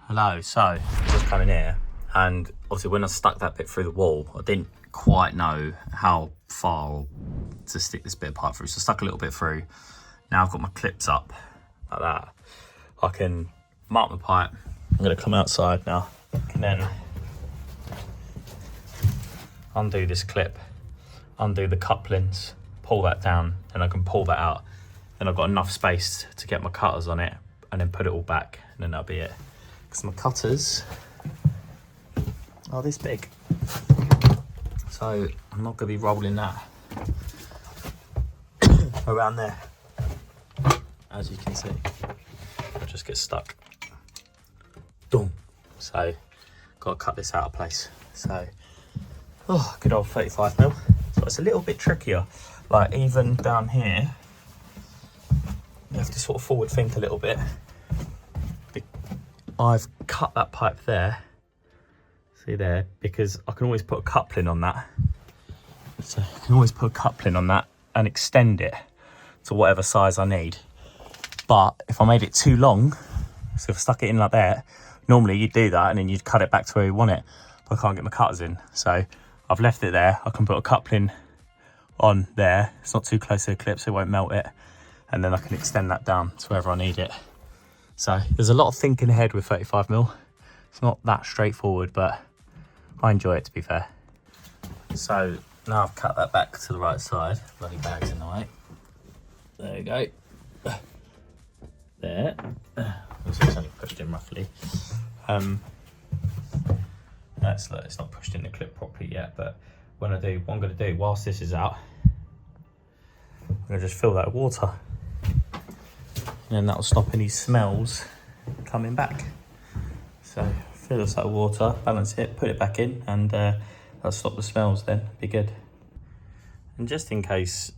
Hello, so just coming here, and obviously when I stuck that bit through the wall, I didn't quite know how far to stick this bit of pipe through, so I stuck a little bit through. Now I've got my clips up like that. I can mark my pipe. I'm going to come outside now and then undo this clip, undo the couplings, pull that down, and I can pull that out. Then I've got enough space to get my cutters on it and then put it all back, and then that'll be it. Because my cutters are this big, so I'm not going to be rolling that around there, as you can see. I'll just get stuck. Boom. So got to cut this out of place. So good old 35mm. So it's a little bit trickier, like even down here you have to sort of forward think a little bit. I've cut that pipe there, see there, because I can always put a coupling on that. So I can always put a coupling on that and extend it to whatever size I need. But if I made it too long, so if I stuck it in like that, normally you'd do that and then you'd cut it back to where you want it, but I can't get my cutters in. So I've left it there. I can put a coupling on there. It's not too close to the clip, so it won't melt it. And then I can extend that down to wherever I need it. So there's a lot of thinking ahead with 35mm. It's not that straightforward, but I enjoy it, to be fair. So now I've cut that back to the right side. Bloody bag's in the way. There you go. There. It's only pushed in roughly. It's not pushed in the clip properly yet, but what I'm going to do whilst this is out, I'm going to just fill that with water. And then that'll stop any smells coming back. So fill this up with water, balance it, put it back in, and that'll stop the smells then, be good. And just in case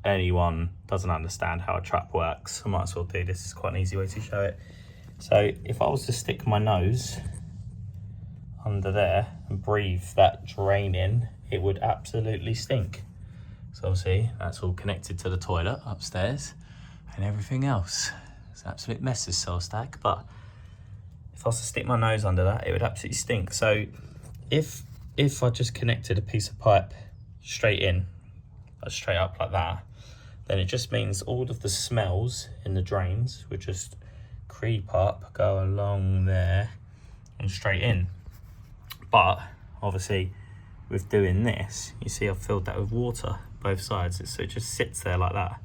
anyone doesn't understand how a trap works, I might as well do this. It's quite an easy way to show it. So if I was to stick my nose under there and breathe that drain in, it would absolutely stink. So obviously that's all connected to the toilet upstairs and everything else. It's an absolute mess, this cell stack, but if I was to stick my nose under that, it would absolutely stink. So if I just connected a piece of pipe straight in, straight up like that, then it just means all of the smells in the drains would just creep up, go along there and straight in. But obviously with doing this, you see I've filled that with water both sides, so it just sits there like that.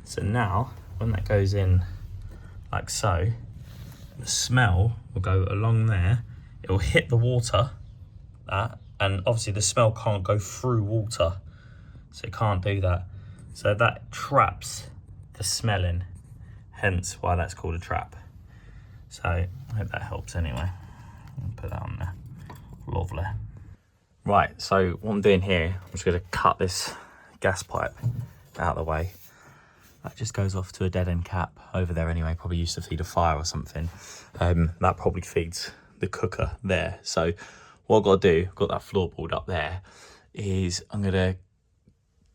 So now when that goes in like so, the smell will go along there, it will hit the water, and obviously the smell can't go through water, so it can't do that. So that traps the smell in, hence why that's called a trap. So I hope that helps anyway. I'll put that on there. Lovely. Right, so what I'm doing here, I'm just going to cut this gas pipe out of the way. That just goes off to a dead end cap over there anyway, probably used to feed a fire or something. That probably feeds the cooker there. So what I've got to do, I've got that floorboard up there, is I'm going to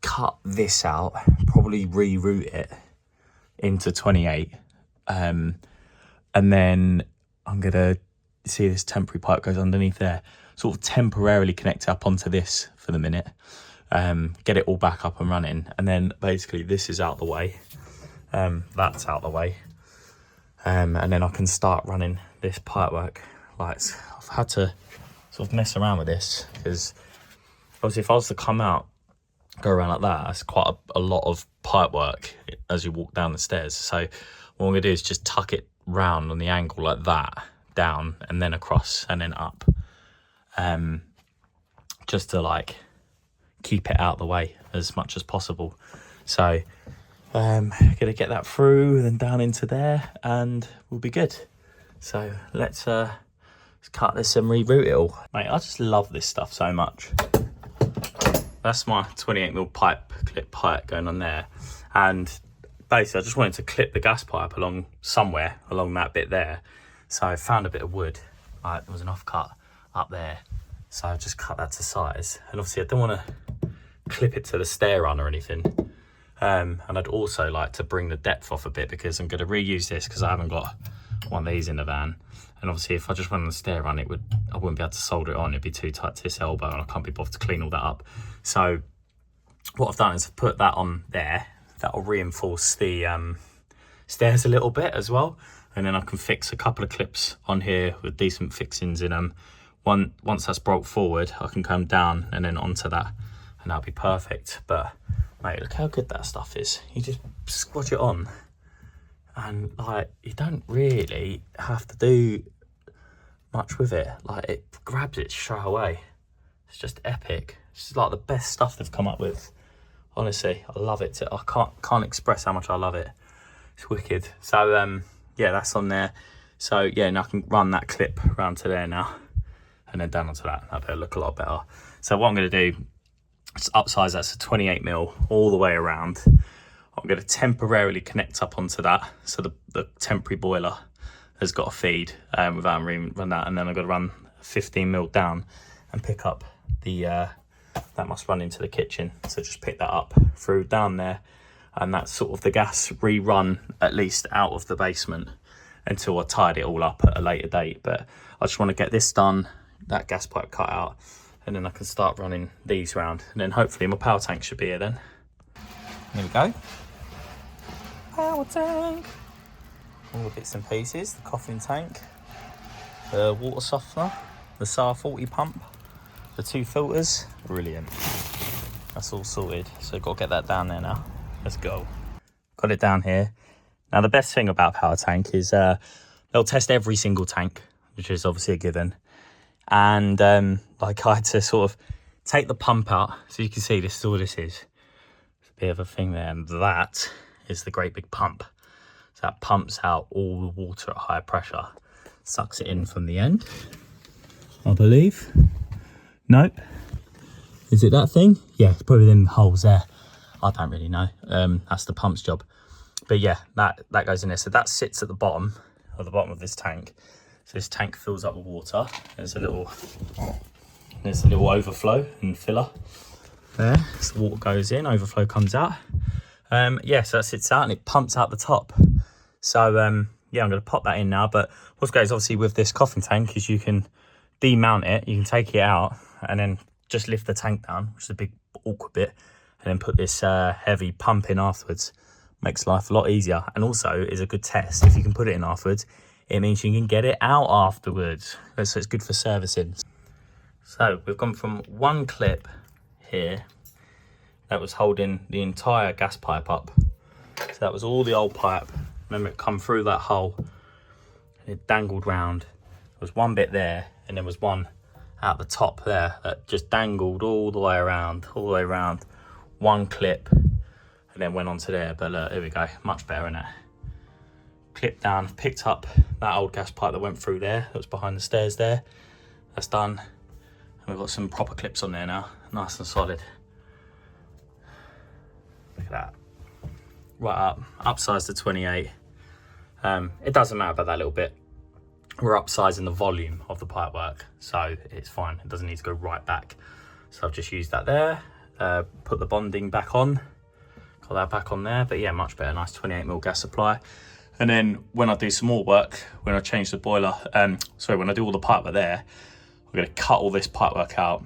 cut this out, probably reroute it into 28. And then I'm going to see this temporary pipe goes underneath there, sort of temporarily connect up onto this for the minute. Get it all back up and running, and then basically this is out the way, that's out the way, and then I can start running this pipework. Like, I've had to sort of mess around with this because obviously if I was to come out, go around like that, that's quite a lot of pipework as you walk down the stairs. So what I'm gonna do is just tuck it round on the angle like that, down and then across and then up, just to like keep it out of the way as much as possible. So gonna get that through and then down into there and we'll be good. So let's cut this and reroute it all. Mate, I just love this stuff so much. That's my 28mm clip pipe going on there, and basically I just wanted to clip the gas pipe along somewhere along that bit there. So I found a bit of wood, like there was an offcut up there, so I just cut that to size. And obviously I don't want to clip it to the stair run or anything, and I'd also like to bring the depth off a bit because I'm going to reuse this because I haven't got one of these in the van. And obviously if I just run on the stair run, I wouldn't be able to solder it on. It'd be too tight to this elbow and I can't be bothered to clean all that up. So what I've done is I've put that on there. That'll reinforce the stairs a little bit as well. And then I can fix a couple of clips on here with decent fixings in them. Once that's brought forward, I can come down and then onto that, and that'll be perfect. But mate, look how good that stuff is. You just squash it on, and like you don't really have to do much with it. Like it grabs it straight away. It's just epic. It's like the best stuff they've come up with. Honestly, I love it. I can't express how much I love it. It's wicked. So yeah, that's on there. So yeah, now I can run that clip around to there now, and then down onto that. That'll look a lot better. So what I'm going to do is upsize that to 28 mil all the way around. I'm going to temporarily connect up onto that, so the temporary boiler has got a feed without run that, and then I've got to run 15 mil down and pick up the that must run into the kitchen. So just pick that up through down there, and that's sort of the gas rerun at least out of the basement until I tied it all up at a later date. But I just want to get this done, that gas pipe cut out, and then I can start running these round, and then hopefully my power tank should be here then. There we go. Power tank. All the bits and pieces, the coffin tank, the water softener, the SAR 40 pump, the 2 filters. Brilliant. That's all sorted. So got to get that down there now. Let's go. Got it down here. Now the best thing about Power Tank is they'll test every single tank, which is obviously a given. And like I had to sort of take the pump out, so you can see this is all this is. It's a bit of a thing there, and that is the great big pump. So that pumps out all the water at high pressure, sucks it in from the end, I believe. Nope. Is it that thing? Yeah, it's probably them holes there. I don't really know. That's the pump's job. But yeah, that goes in there. So that sits at the bottom of this tank. So this tank fills up with water. There's a little overflow and filler there. So the water goes in, overflow comes out. Yeah, so that sits out and it pumps out the top. So yeah, I'm going to pop that in now. But what goes obviously with this coffin tank is you can demount it, you can take it out and then just lift the tank down, which is a big awkward bit, and then put this heavy pump in afterwards. Makes life a lot easier, and also is a good test. If you can put it in afterwards, it means you can get it out afterwards. So it's good for servicing. So we've gone from one clip here that was holding the entire gas pipe up. So that was all the old pipe. Remember, it come through that hole and it dangled round. There was one bit there, and there was one out the top there that just dangled all the way around, one clip, and then went onto there. But look, here we go, much better in it. Clipped down, picked up that old gas pipe that went through there, that was behind the stairs there. That's done, and we've got some proper clips on there now, nice and solid. Look at that, right up, upsized to 28. It doesn't matter about that little bit. We're upsizing the volume of the pipework, so it's fine. It doesn't need to go right back. So I've just used that there, put the bonding back on, got that back on there. But yeah, much better, nice 28mm gas supply. And then when I do some more work, when I change the boiler, when I do all the pipework there, I'm going to cut all this pipework out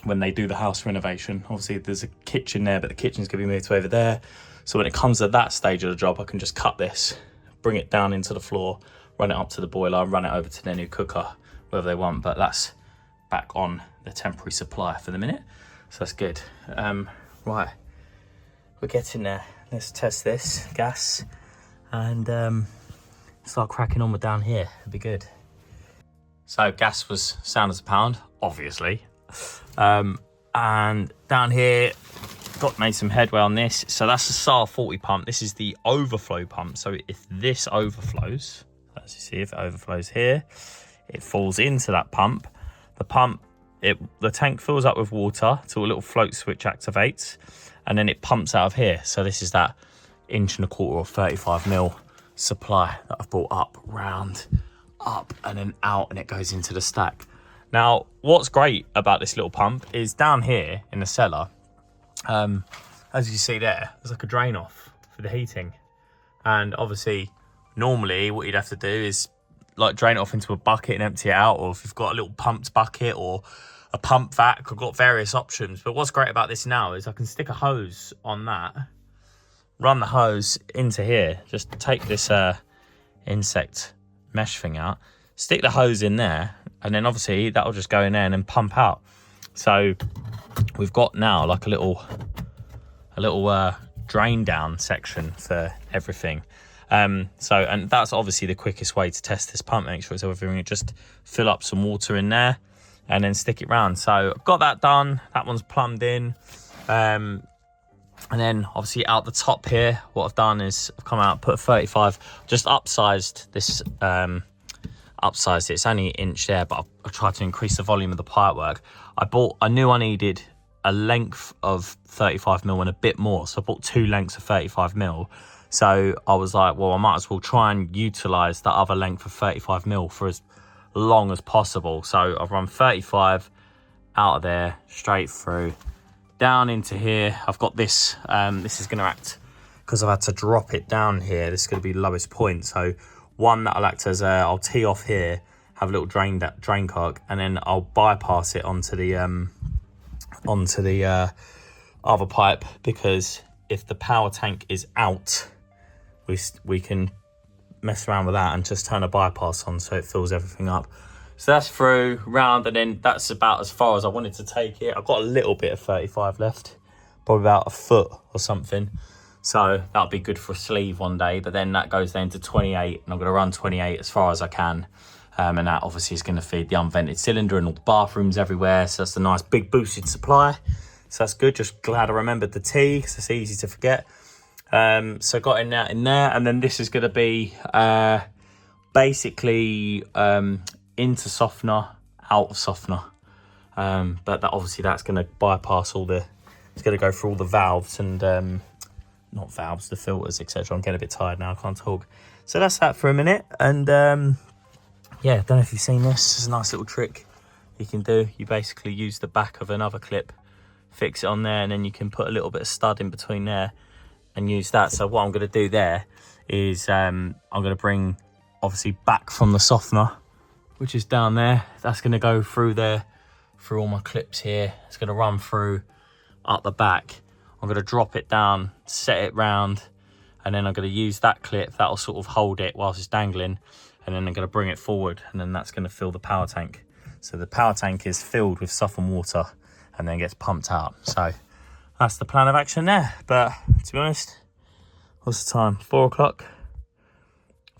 when they do the house renovation. Obviously there's a kitchen there, but the kitchen's going to be moved to over there. So when it comes to that stage of the job, I can just cut this, bring it down into the floor, run it up to the boiler, run it over to their new cooker, wherever they want. But that's back on the temporary supply for the minute, so that's good. Right, we're getting there. Let's test this gas and start cracking on with down here. It'd be good. So gas was sound as a pound, obviously, and down here made some headway on this. So that's the SAR 40 pump. This is the overflow pump. So if this overflows, as you see, if it overflows here, it falls into that pump. The tank fills up with water till a little float switch activates, and then it pumps out of here. So this is that 1.25" or 35mm supply that I've brought up, round, up, and then out, and it goes into the stack. Now, what's great about this little pump is down here in the cellar, as you see there, there's like a drain off for the heating. And obviously, normally what you'd have to do is like drain it off into a bucket and empty it out, or if you've got a little pumped bucket or a pump vac, I've got various options. But what's great about this now is I can stick a hose on that, run the hose into here, just take this insect mesh thing out, stick the hose in there, and then obviously that'll just go in there and then pump out. So we've got now like a little drain down section for everything. And that's obviously the quickest way to test this pump. Make sure it's everything. Just fill up some water in there and then stick it round. So I've got that done. That one's plumbed in. And then obviously out the top here, what I've done is I've come out, put a 35, just upsized this, upsized it. It's only an inch there, but I've tried to increase the volume of the pipework. I knew I needed a length of 35mm and a bit more. So I bought 2 lengths of 35mm. So I was like, well, I might as well try and utilize the other length of 35mm for as long as possible. So I've run 35 out of there, straight through, down into here. I've got this, this is going to act, because I've had to drop it down here, this is going to be the lowest point. So one that'll act as I'll tee off here, have a little drain cock, and then I'll bypass it onto the other pipe, because if the power tank is out, we can mess around with that and just turn a bypass on so it fills everything up. So that's through, round, and then that's about as far as I wanted to take it. I've got a little bit of 35 left, probably about a foot or something. So that'll be good for a sleeve one day, but then that goes then to 28, and I'm going to run 28 as far as I can. And that obviously is going to feed the unvented cylinder and all the bathrooms everywhere. So that's a nice big boosted supply. So that's good. Just glad I remembered the T, because it's easy to forget. So got in there, and then this is going to be basically into softener, out of softener. But that obviously that's going to bypass all the, it's going to go through all the valves and not valves, the filters, etc. I'm getting a bit tired now, I can't talk. So that's that for a minute. And yeah, don't know if you've seen this. It's a nice little trick you can do. You basically use the back of another clip, fix it on there, and then you can put a little bit of stud in between there and use that. So what I'm going to do there is I'm going to bring, obviously, back from the softener, which is down there. That's going to go through there, through all my clips here. It's going to run through up the back. I'm going to drop it down, set it round, and then I'm going to use that clip. That'll sort of hold it whilst it's dangling. And then I'm going to bring it forward, and then that's going to fill the power tank. So the power tank is filled with softened water and then gets pumped out. So that's the plan of action there. But to be honest, what's the time? 4 o'clock?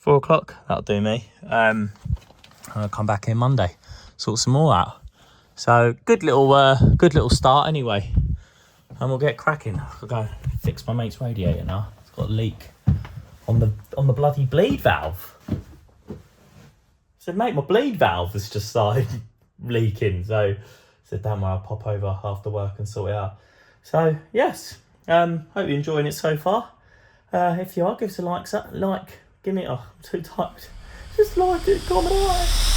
4 o'clock? That'll do me. I'll come back in Monday, sort some more out. So good little start anyway. And we'll get cracking. I'll go fix my mate's radiator now. It's got a leak on the bloody bleed valve. I said, mate, my bleed valve has just started leaking. So I said, don't worry, I'll pop over after work and sort it out. So yes, hope you're enjoying it so far. If you are, give us a like, give me, oh, I'm too tired. Just like it, comment, like.